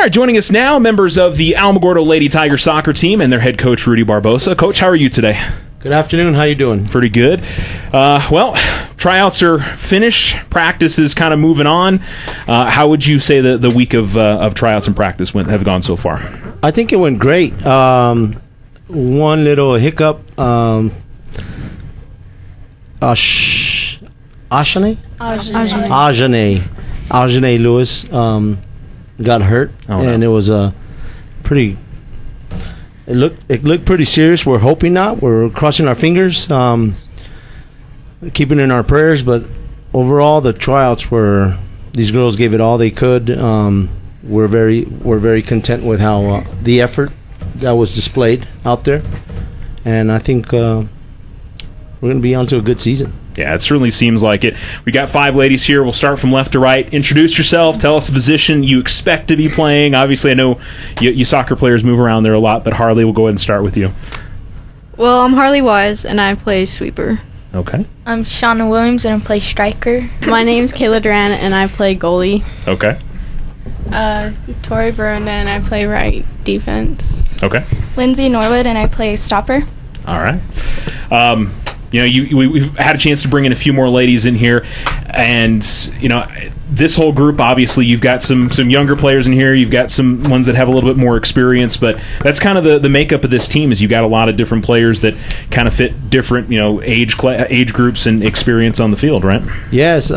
right, joining us now, members of the Alamogordo Lady Tiger soccer team and their head coach, Rudy Barbosa. Coach, how are you today? Good afternoon. How you doing? Pretty good. Well, tryouts are finished. Practice is kind of moving on. How would you say the week of tryouts and practice have gone so far? I think it went great. One little hiccup. Ajane Lewis got hurt, and it was a pretty. It looked pretty serious. We're hoping not. We're crossing our fingers, keeping in our prayers. But overall, the tryouts were. These girls gave it all they could. We're very content with how the effort that was displayed out there, and I think we're going to be on to a good season. Yeah, it certainly seems like it. We got 5 ladies here. We'll start from left to right. Introduce yourself. Tell us the position you expect to be playing. Obviously, I know you soccer players move around there a lot, but Harley, we'll go ahead and start with you. Well, I'm Harley Wise, and I play sweeper. Okay. I'm Shawna Williams, and I play striker. My name's Kayla Duran, and I play goalie. Okay. Tori, Borunda, and I play right defense. Okay. Lindsey, Norwood, and I play stopper. All right. We've had a chance to bring in a few more ladies in here, and this whole group, obviously you've got some younger players in here, you've got some ones that have a little bit more experience, but that's kind of the makeup of this team. Is you got a lot of different players that kind of fit different age groups and experience on the field, right? Yes.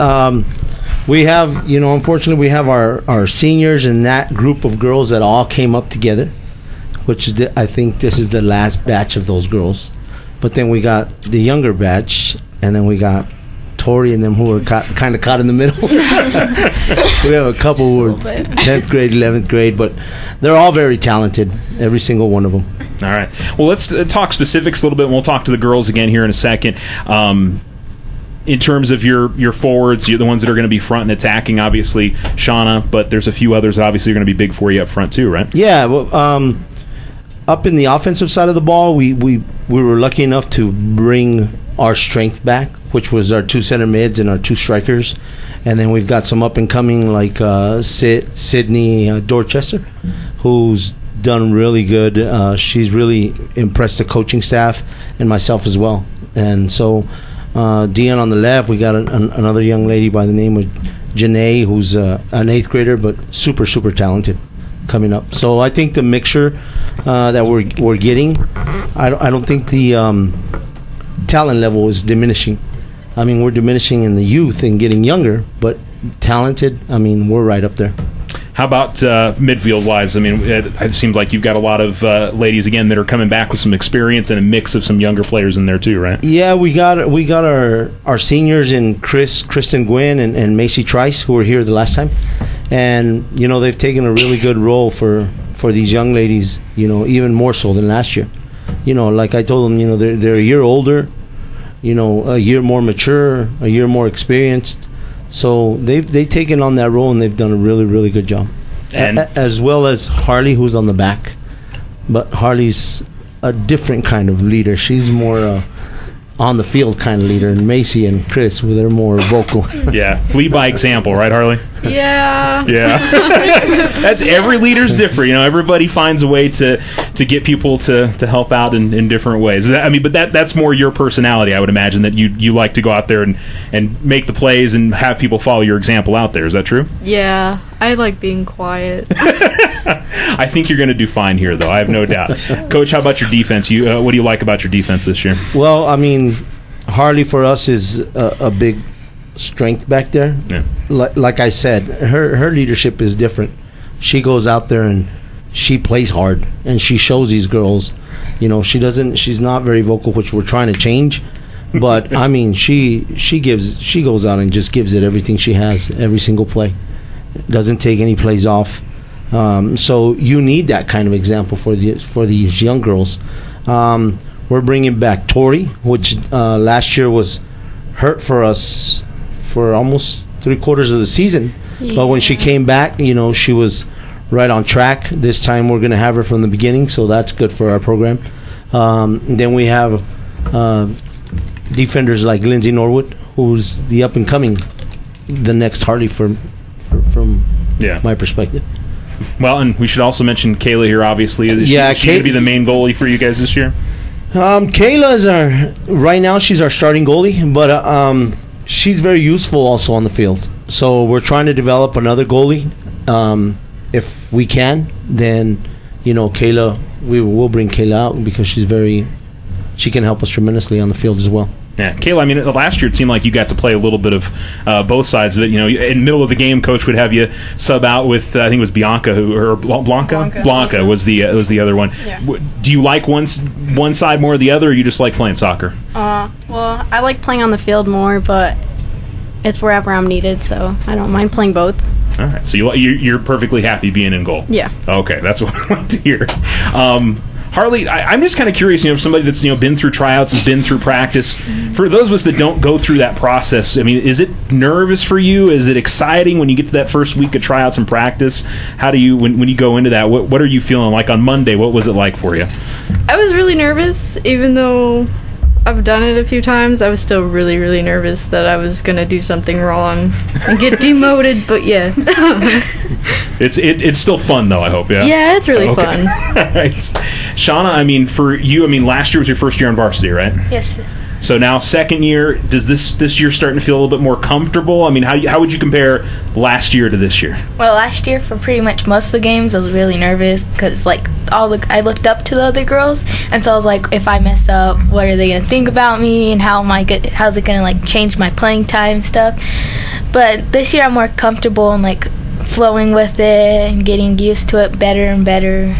We have unfortunately we have our seniors and that group of girls that all came up together, which is I think this is the last batch of those girls. But then we got the younger batch, and then we got Tori and them who were kind of caught in the middle. We have a couple who were 10th grade, 11th grade, but they're all very talented, every single one of them. All right. Well, let's talk specifics a little bit, and we'll talk to the girls again here in a second. In terms of your forwards, you're the ones that are going to be front and attacking, obviously, Shawna, but there's a few others that obviously are going to be big for you up front too, right? Yeah, well, up in the offensive side of the ball, we were lucky enough to bring our strength back, which was our 2 center mids and our 2 strikers. And then we've got some up-and-coming like Sydney Dorchester, who's done really good. She's really impressed the coaching staff and myself as well. And so Dion on the left, we got another young lady by the name of Janae, who's an 8th grader, but super, super talented coming up. So I think the mixture that we're getting, I don't think the talent level is diminishing. I mean, we're diminishing in the youth and getting younger, but talented, I mean, we're right up there. How about midfield wise? I mean, it seems like you've got a lot of ladies again that are coming back with some experience and a mix of some younger players in there too, right? Yeah, we got our seniors in Kristen Gwynn and Macy Trice, who were here the last time, and they've taken a really good role for these young ladies. Even more so than last year. Like I told them, they're a year older, a year more mature, a year more experienced. So they've taken on that role, and they've done a really, really good job. And as well as Harley, who's on the back. But Harley's a different kind of leader. She's more on the field kind of leader. And Macy and Chris, they're more vocal. Yeah, lead by example, right, Harley? Yeah. Yeah. That's every leader's different. Everybody finds a way to get people to help out in different ways. But that's more your personality, I would imagine, that you like to go out there and make the plays and have people follow your example out there. Is that true? Yeah, I like being quiet. I think you're going to do fine here, though. I have no doubt. Coach, how about your defense? What do you like about your defense this year? Well, I mean, Harley for us is a big strength back there. Yeah. Like I said, her leadership is different. She goes out there and she plays hard, and she shows these girls. She's not very vocal, which we're trying to change. But I mean, she goes out and just gives it everything she has, every single play. Doesn't take any plays off. So you need that kind of example for these young girls. We're bringing back Tori, which last year was hurt for us for almost 3/4 of the season. Yeah. But when she came back, she was right on track. This time we're going to have her from the beginning, so that's good for our program. Then we have defenders like Lindsey Norwood, who's the up-and-coming, the next Harley from my perspective. Well, and we should also mention Kayla here, obviously. Is she going to be the main goalie for you guys this year? Kayla is right now she's our starting goalie, but she's very useful also on the field. So we're trying to develop another goalie. If we can, then, Kayla, we'll bring Kayla out because she can help us tremendously on the field as well. Yeah, Kayla, I mean, last year it seemed like you got to play a little bit of both sides of it. In the middle of the game, Coach would have you sub out with, I think it was Bianca, Blanca was the other one. Yeah. Do you like one side more or the other, or you just like playing soccer? Well, I like playing on the field more, but it's wherever I'm needed, so I don't mind playing both. All right, so you're perfectly happy being in goal. Yeah. Okay, that's what I like to hear. Harley, I'm just kind of curious, somebody that's been through tryouts, has been through practice. For those of us that don't go through that process, I mean, is it nervous for you? Is it exciting when you get to that first week of tryouts and practice? How do you, when you go into that, what are you feeling like on Monday? What was it like for you? I was really nervous, even though I've done it a few times. I was still really, really nervous that I was going to do something wrong and get demoted, but yeah. It's still fun, though, I hope, yeah? Yeah, it's really fun. All right. Shawna, I mean, for you, last year was your first year on varsity, right? Yes. So now, second year, does this year starting to feel a little bit more comfortable? I mean, how would you compare last year to this year? Well, last year for pretty much most of the games, I was really nervous because I looked up to the other girls, and so I was like, if I mess up, what are they gonna think about me, and how's it gonna change my playing time and stuff? But this year I'm more comfortable and flowing with it and getting used to it better and better.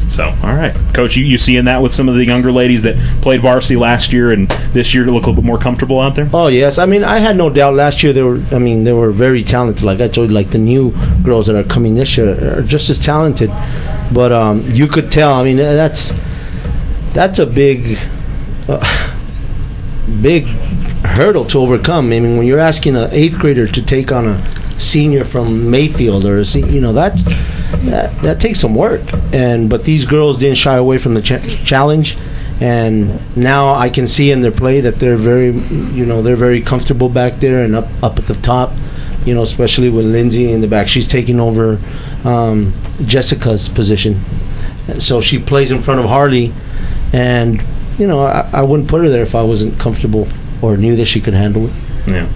So, all right. Coach, you seeing that with some of the younger ladies that played varsity last year and this year to look a little bit more comfortable out there? Oh, yes. I mean, I had no doubt last year they were very talented. Like I told you, the new girls that are coming this year are just as talented. But you could tell, I mean, that's a big hurdle to overcome. I mean, when you're asking an 8th grader to take on a senior from Mayfield or that takes some work, but these girls didn't shy away from the challenge, and now I can see in their play that they're very comfortable back there and up at the top, especially with Lindsey in the back. She's taking over Jessica's position, so she plays in front of Harley, and I wouldn't put her there if I wasn't comfortable or knew that she could handle it. Yeah.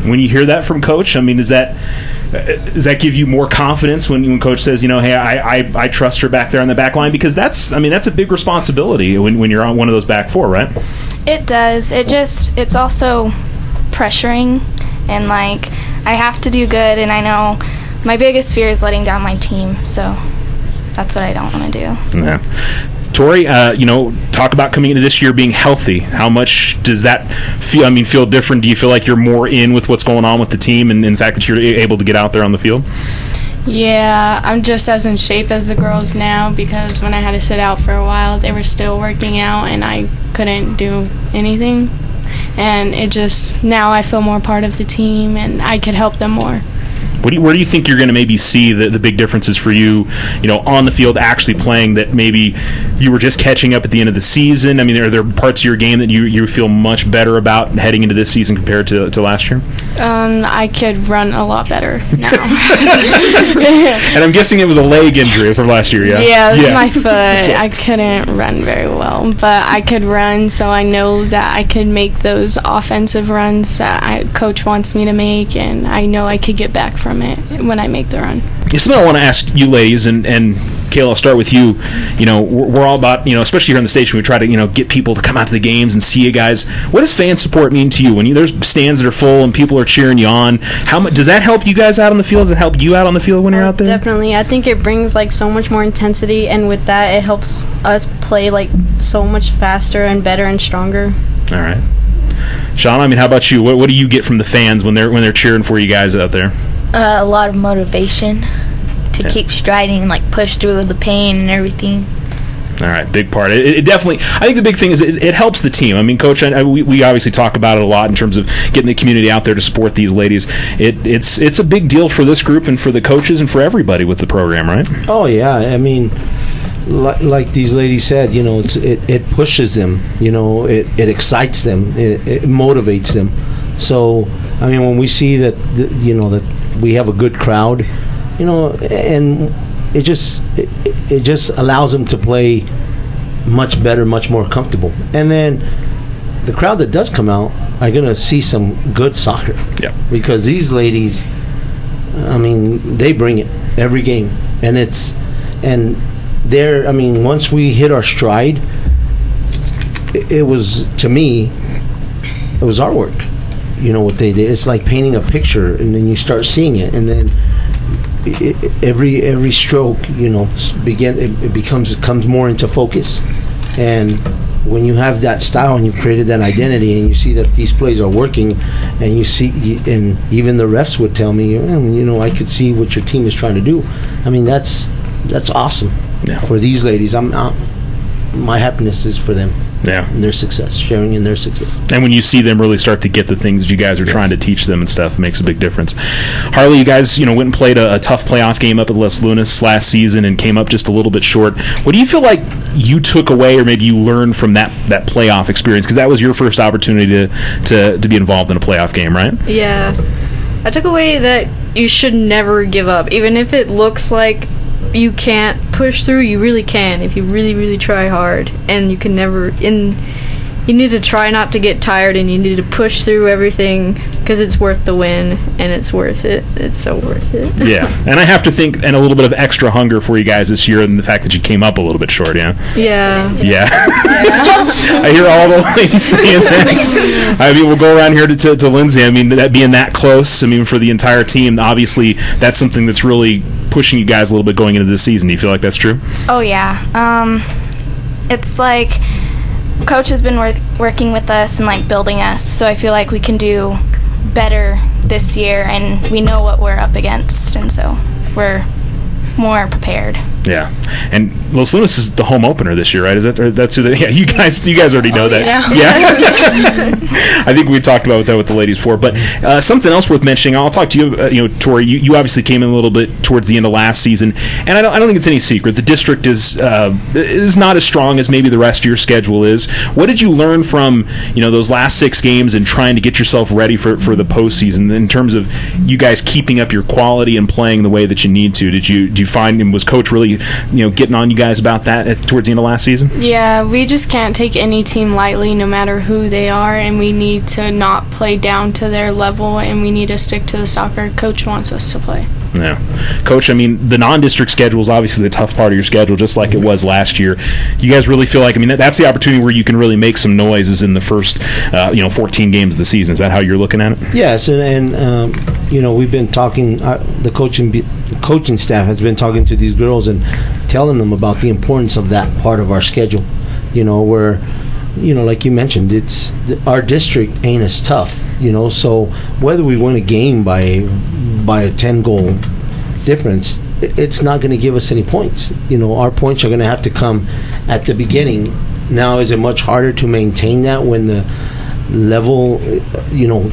When you hear that from Coach, I mean, does that give you more confidence when Coach says, hey, I trust her back there on the back line? Because that's a big responsibility when you're on one of those back four, right? It does. It's also pressuring, and I have to do good, and I know my biggest fear is letting down my team, so that's what I don't want to do. Yeah. Tori, talk about coming into this year being healthy. How much does that feel different? Do you feel like you're more in with what's going on with the team and the fact that you're able to get out there on the field? Yeah, I'm just as in shape as the girls now because when I had to sit out for a while, they were still working out and I couldn't do anything. And now I feel more part of the team and I could help them more. Where do you think you're going to maybe see the big differences for you, on the field actually playing that maybe you were just catching up at the end of the season? I mean, are there parts of your game that you feel much better about heading into this season compared to last year? I could run a lot better now. And I'm guessing it was a leg injury from last year, yeah? Yeah, it was my foot. I couldn't run very well, but I could run, so I know that I could make those offensive runs that Coach wants me to make, and I know I could get back from it when I make the run. Something I want to ask you ladies, and Kayla, I'll start with you. We're all about, especially here on the station, we try to, get people to come out to the games and see you guys. What does fan support mean to you? When there's stands that are full and people are cheering you on, how much does that help you guys out on the field? Does it help you out on the field when you're out there? Definitely. I think it brings so much more intensity, and with that, it helps us play so much faster and better and stronger. All right. Shawna, how about you? What do you get from the fans when they're cheering for you guys out there? A lot of motivation to keep striding and push through the pain and everything. All right, big part. It definitely. I think the big thing is it helps the team. Coach, we obviously talk about it a lot in terms of getting the community out there to support these ladies. It's a big deal for this group and for the coaches and for everybody with the program, right? Oh yeah, like these ladies said, it pushes them. It excites them. It motivates them. So when we see that that we have a good crowd, and it just allows them to play much better, much more comfortable. And then the crowd that does come out are going to see some good soccer. Yeah. Because these ladies, I mean, they bring it every game. And they're, I mean, once we hit our stride, it was, to me, it was artwork. You know what they did? It's like painting a picture, and then you start seeing it, and then every stroke, you know, it comes more into focus. And when you have that style and you've created that identity, and you see that these plays are working, and you see, and even the refs would tell me, you know, I could see what your team is trying to do. I mean, that's awesome for these ladies. My happiness is for them. Yeah. And their success, sharing in their success. And when you see them really start to get the things that you guys are trying to teach them and stuff, it makes a big difference. Harley, you guys, you know, went and played a tough playoff game up at Las Lunas last season and came up just a little bit short. What do you feel like you took away, or maybe you learned from that playoff experience? Because that was your first opportunity to be involved in a playoff game, right? Yeah. I took away that you should never give up. Even if it looks like you can't push through, you really can if you really, really try hard. And you can never, you need to try not to get tired, and you need to push through everything, because it's worth the win, and it's worth it. It's so worth it. Yeah. And I have to think, and a little bit of extra hunger for you guys this year, and the fact that you came up a little bit short, yeah? Yeah. I hear all the ladies saying that. I mean, we'll go around here to Lindsey. I mean, that being that close, I mean, for the entire team, obviously that's something that's really pushing you guys a little bit going into this season. Do you feel like that's true? Oh, yeah. It's like Coach has been working with us and, like, building us, so I feel like we can do better this year, and we know what we're up against, and so we're more prepared. Yeah, and Los Lunas is the home opener this year, right? Is that, or that's who? Yeah, you guys already know that. Yeah. I think we talked about that with the ladies before, but something else worth mentioning. I'll talk to you. You know, Tori, you obviously came in a little bit towards the end of last season, and I don't think it's any secret the district is not as strong as maybe the rest of your schedule is. What did you learn from those last 6 games and trying to get yourself ready for the postseason in terms of you guys keeping up your quality and playing the way that you need to? Did you find, and was Coach really getting on you guys about that towards the end of last season? Yeah, we just can't take any team lightly, no matter who they are, and we need to not play down to their level, and we need to stick to the soccer Coach wants us to play. Yeah. Coach, I mean, the non-district schedule is obviously the tough part of your schedule, just like it was last year. You guys really feel like, I mean, that's the opportunity where you can really make some noises in the first 14 games of the season. Is that how you're looking at it? Yes, and we've been talking, the coaching staff has been talking to these girls and telling them about the importance of that part of our schedule, where like you mentioned, it's our district ain't as tough, so whether we win a game by a 10-goal difference, it's not going to give us any points. Our points are going to have to come at the beginning. Now, is it much harder to maintain that when the level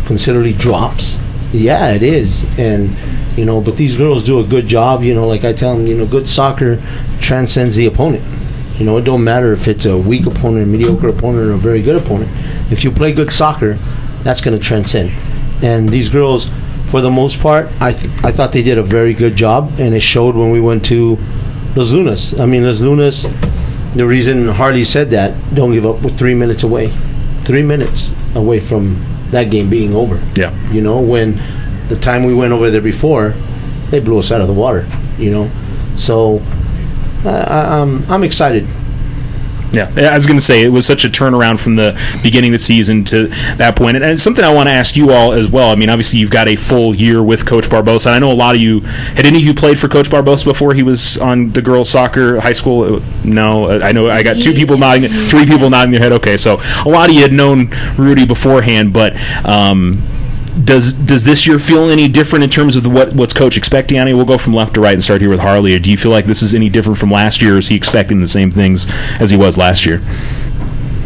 considerably drops? Yeah, it is. And but these girls do a good job. Like I tell them, good soccer transcends the opponent. It don't matter if it's a weak opponent, a mediocre opponent, or a very good opponent. If you play good soccer, that's going to transcend. And these girls, for the most part, I thought they did a very good job, and it showed when we went to Las Lunas. I mean, Las Lunas, the reason Harley said that, don't give up, with 3 minutes away. 3 minutes away from that game being over. Yeah. When the time we went over there before, they blew us out of the water, So I'm excited. Yeah, I was going to say, it was such a turnaround from the beginning of the season to that point. And it's something I want to ask you all as well. I mean, obviously, you've got a full year with Coach Barbosa. And I know a lot of you, had any of you played for Coach Barbosa before he was on the girls' soccer high school? No, I know I got 2 people nodding, 3 people nodding their head. Okay, so a lot of you had known Rudy beforehand, but does this year feel any different in terms of what's Coach expecting on you? We'll go from left to right and start here with Harley. Or do you feel like this is any different from last year, or is he expecting the same things as he was last year?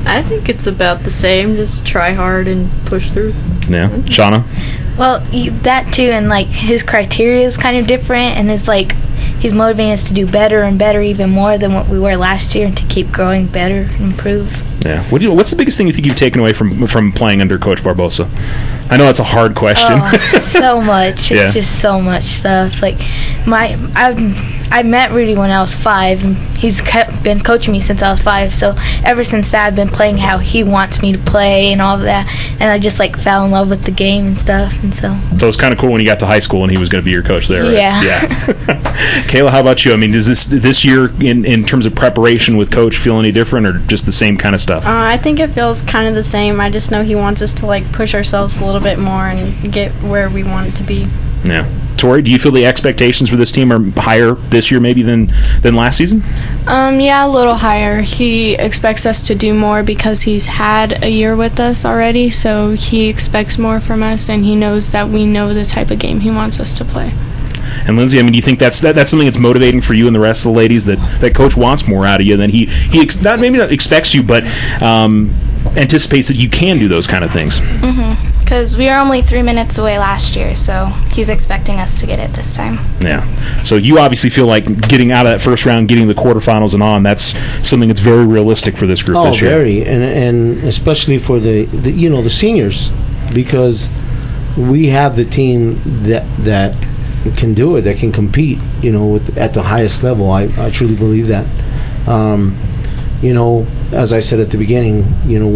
I think it's about the same. Just try hard and push through. Yeah. Shawna? Well, that too, and like his criteria is kind of different, and it's like he's motivating us to do better and better, even more than what we were last year, and to keep growing better and improve. Yeah. What's the biggest thing you think you've taken away from playing under Coach Barbosa? I know that's a hard question. Oh, so much. It's just so much stuff. Like I met Rudy when I was 5, and he's been coaching me since I was 5. So ever since that, I've been playing how he wants me to play and all of that. And I just like fell in love with the game and stuff. And so it was kind of cool when you got to high school and he was going to be your coach there, right? Yeah. Kayla, how about you? I mean, does this year in terms of preparation with coach feel any different, or just the same kind of stuff? I think it feels kind of the same. I just know he wants us to like push ourselves a little bit more and get where we want it to be. Yeah. Tori, do you feel the expectations for this team are higher this year maybe than last season? Yeah, a little higher. He expects us to do more because he's had a year with us already, so he expects more from us, and he knows that we know the type of game he wants us to play. And Lindsey, I mean, do you think that's something that's motivating for you and the rest of the ladies, that coach wants more out of you than he maybe not expects you, but anticipates that you can do those kind of things? Because we were only 3 minutes away last year, so he's expecting us to get it this time. Yeah. So you obviously feel like getting out of that first round, getting the quarterfinals and on, that's something that's very realistic for this group this year. Oh, very, and especially for the seniors, because we have the team that can do it, that can compete, at the highest level. I truly believe that. As I said at the beginning,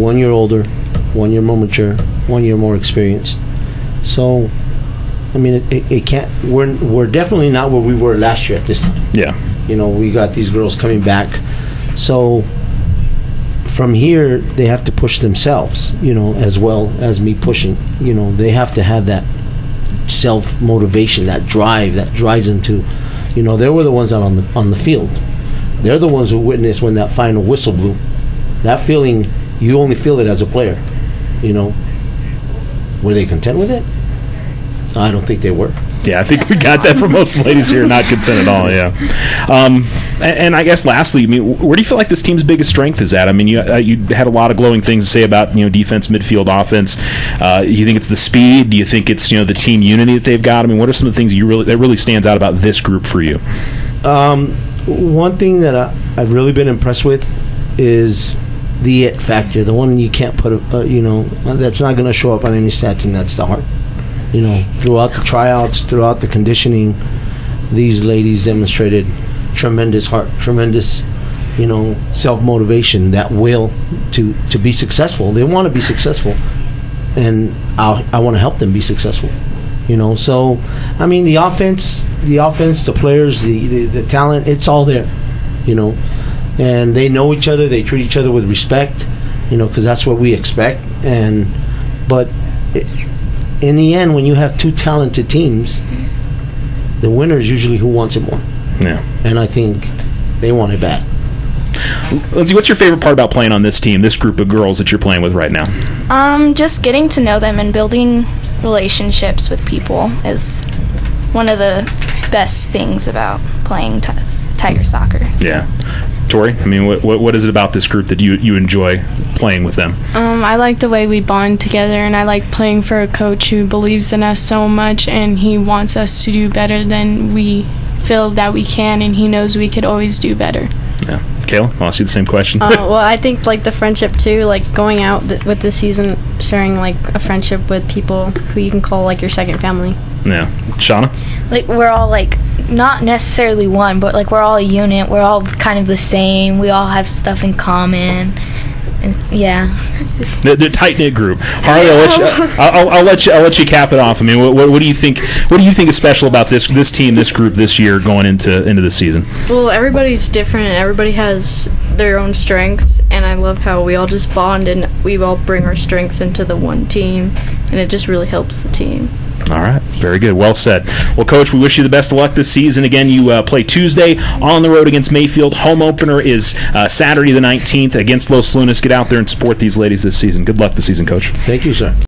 1 year older, 1 year more mature, 1 year more experienced. So, I mean, it can't. We're definitely not where we were last year at this time. Yeah. We got these girls coming back. So, from here, they have to push themselves, as well as me pushing. They have to have that self-motivation, that drive that drives them to, they were the ones out on the field. They're the ones who witnessed when that final whistle blew. That feeling, you only feel it as a player. Were they content with it? I don't think they were. Yeah, I think we got that from most ladies here, not content at all, yeah. And I guess lastly, I mean, where do you feel like this team's biggest strength is at? I mean, you had a lot of glowing things to say about, defense, midfield, offense. You think it's the speed? Do you think it's, the team unity that they've got? I mean, what are some of the things that really stands out about this group for you? One thing that I've really been impressed with is the it factor, the one you can't put, that's not going to show up on any stats, and that's the heart. Throughout the tryouts, throughout the conditioning, these ladies demonstrated tremendous heart, tremendous, self-motivation, that will to be successful. They want to be successful, and I want to help them be successful. So, I mean, the offense, the players, the talent, it's all there, and they know each other, they treat each other with respect, because that's what we expect. But in the end, when you have two talented teams, the winner is usually who wants it more. Yeah. And I think they want it bad. Lindsey, what's your favorite part about playing on this team, this group of girls that you're playing with right now? Just getting to know them and building relationships with people is one of the best things about playing Tiger soccer. So. Yeah. Tori, I mean, what is it about this group that you enjoy playing with them? I like the way we bond together, and I like playing for a coach who believes in us so much, and he wants us to do better than we feel that we can, and he knows we could always do better. Yeah. Kayla, I'll ask you the same question. Well, I think like the friendship too, like going out with this season, sharing like a friendship with people who you can call like your second family. Yeah. Shawna? Like, we're all like not necessarily one, but like we're all a unit. We're all kind of the same. We all have stuff in common. And yeah, the tight knit group. Harley, I'll let you cap it off. I mean, what do you think? What do you think is special about this team, this group this year going into the season? Well, everybody's different. Everybody has their own strengths, and I love how we all just bond and we all bring our strengths into the one team, and it just really helps the team. All right. Very good. Well said. Well, Coach, we wish you the best of luck this season. Again, you play Tuesday on the road against Mayfield. Home opener is Saturday the 19th against Los Lunas. Get out there and support these ladies this season. Good luck this season, Coach. Thank you, sir.